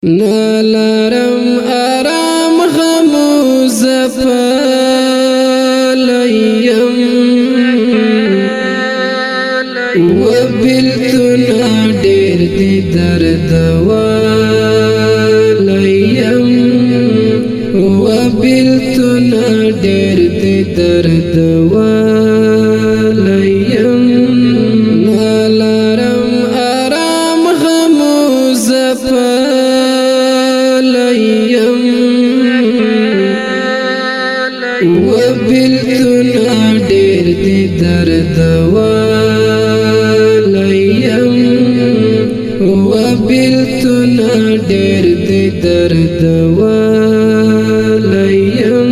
نلرم آرام غمو زفالیم وبلتنا دیر دی درد والیم وبلتنا دیر دی درد والیم نلرم آرام غمو زفالیم وبلتنا دیر دی درد والیم وبلتنا دیر دی درد والیم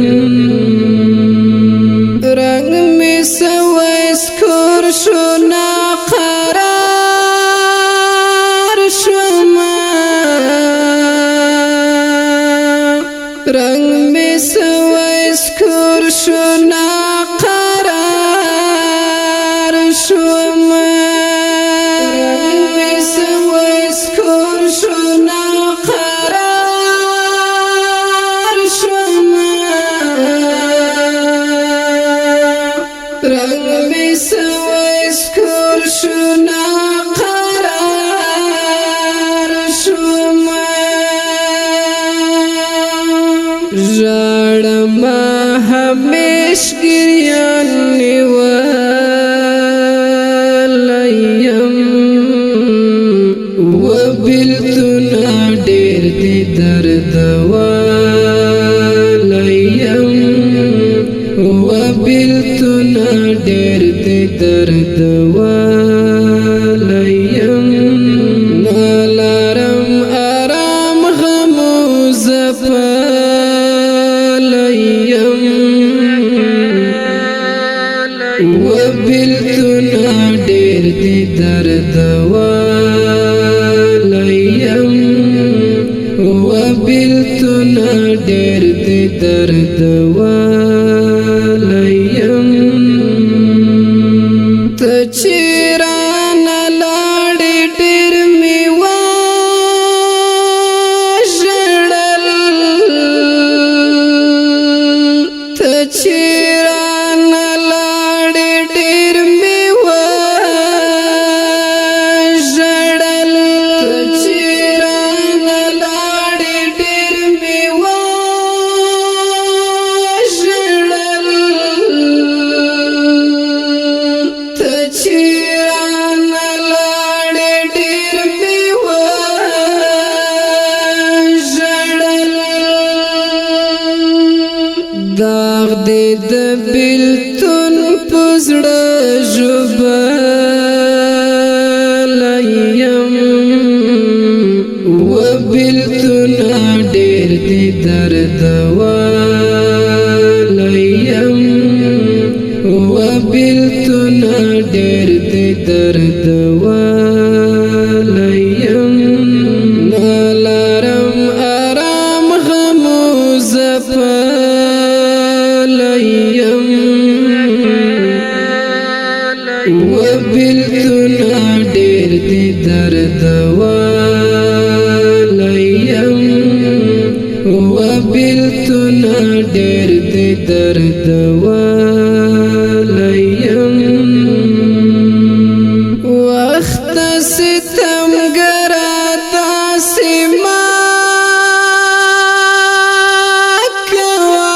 رنگ می سویس کور شو ناقرار شوما رنگ می سویس کور شو ناقرار شوما رنگ می سویس کور شو ناقرار شوما رنگ می سویس کور شو ناقرار شوما ژړما همیش ګریان نیولیم وبلتنا ډېر دی درد والیم وبلتنا ډېر دی درد والیم نلرم آرام غمو زفالیم وبلتنا ډېر دی درد والیم وبلتنا ډېر دی درد والیم ته چیرانه لاړې ډېر مې وژړل ته چیرانه لاړې ډېر مې وژړل ته چیرانه لاړې ډېر مې وژړل ته چیرانه لاړې ډېر مې وژړل داغ دې د بېلتون په زړه ژوبلیم وبېلتونه ډېر دي درد والیم وبېلتونه ډېر دي درد والیم نلرم آرام غمو زفالیم وبېلتونه ډېر دي درد والیم وبېلتونه ډېر دي درد والیم وخت ستمګر داسې مه کوه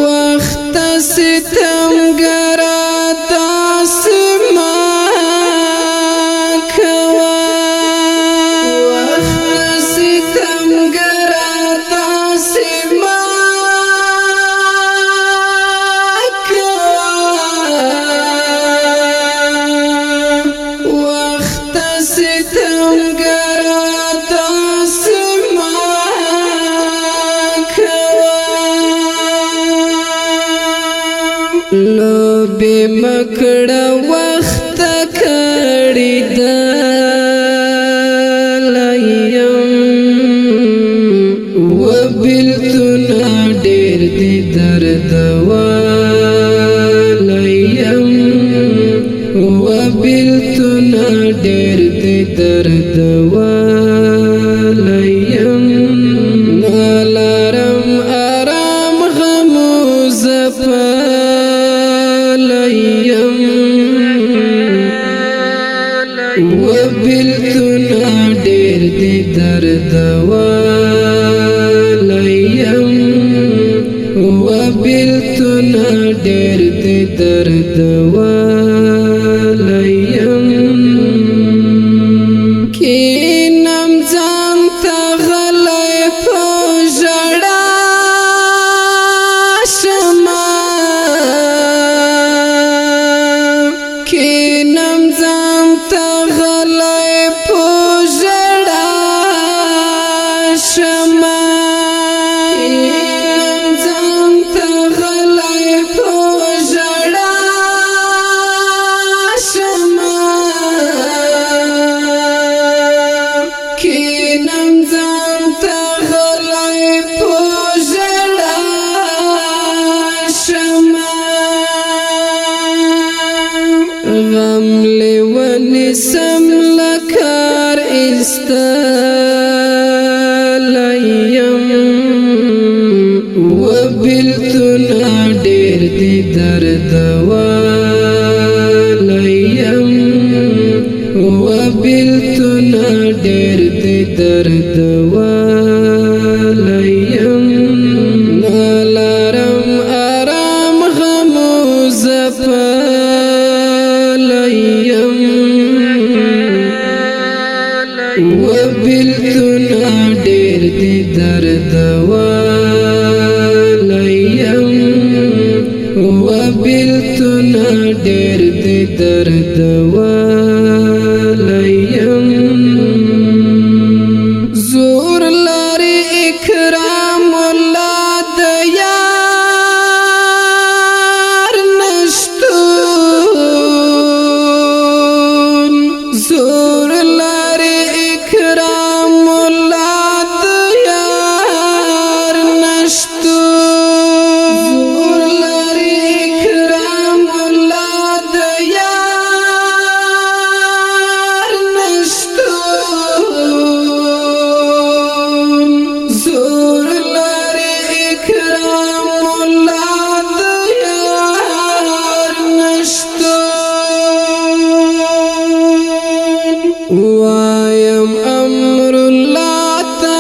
وخت ستمګر داسې مه کوه وخت ستمګر داسې مه کوه وخت ستمګر داسې مه کوه لوبې مکړه وخت کړي دلیم وبېلتونه ډېر دي درد والیم وبېلتونه ډېر دي درد درد ولیم نالرم آرام غمو زپلیم وبلتنا ډېر دي درد ولیم وبلتنا ډېر دي درد ولیم کینم ځان ته غلی په ژړا شمه کینم ځان ته غلی په ژړا شمه غم لیونی سم لکار استلیم وبلتنا ډېر دي درد ولیم وبلتنا ډېر دي درد ولیم نالرم آرام غمو زپلیم وبلتنا ډېر دي درد ولیم وبلتنا ډېر دي درد ولیم زور لري اکرام الله د یار نشتون زور لري اکرام الله د یار نشتون زور لري اکرام الله د یار نشتون زور لري اکرام الله د یار نشتون وایم امر الله تا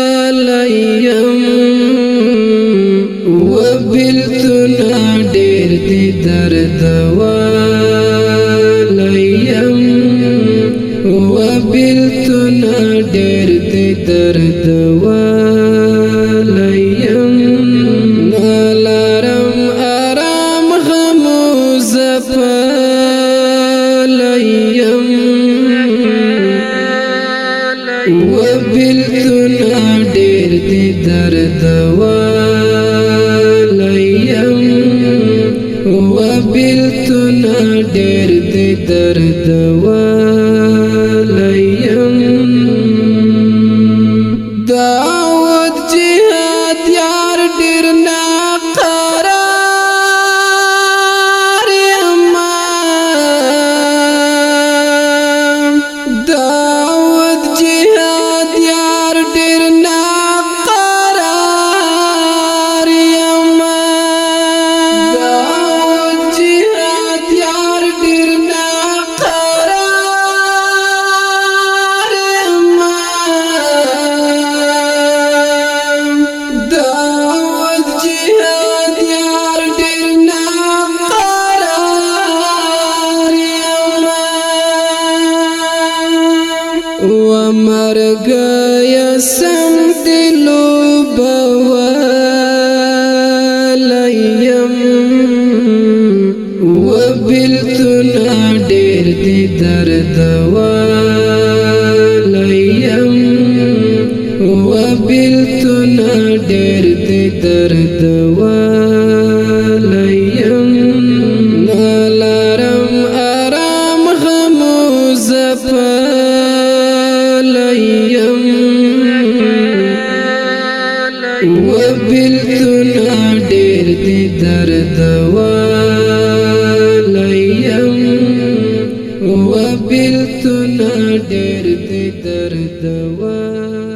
تراغلیم وبلتنا ډېر دي درد ولیم وبلتنا ډېر دي درد ولیم نالرم آرام غمو زپلیم وبلتنا ډېر دي درد ولیم وبلتنا ډېر دي درد ولیم داود جهاد یار ډېر ناقرار یما داود جهاد یار ډېر ناقرار یما داود جهاد یار ډېر ناقرار یما داود جهاد یار ډېر ناقرار یما ومرګ یسم دلو بولیم وبلتنا ډېر دي درد ولیم وبلتنا ډېر دي درد ولیم نالرم آرام غمو زپلیم وبلتنا ډېر دي درد ولیم و بیلتنا ډېر دې دردور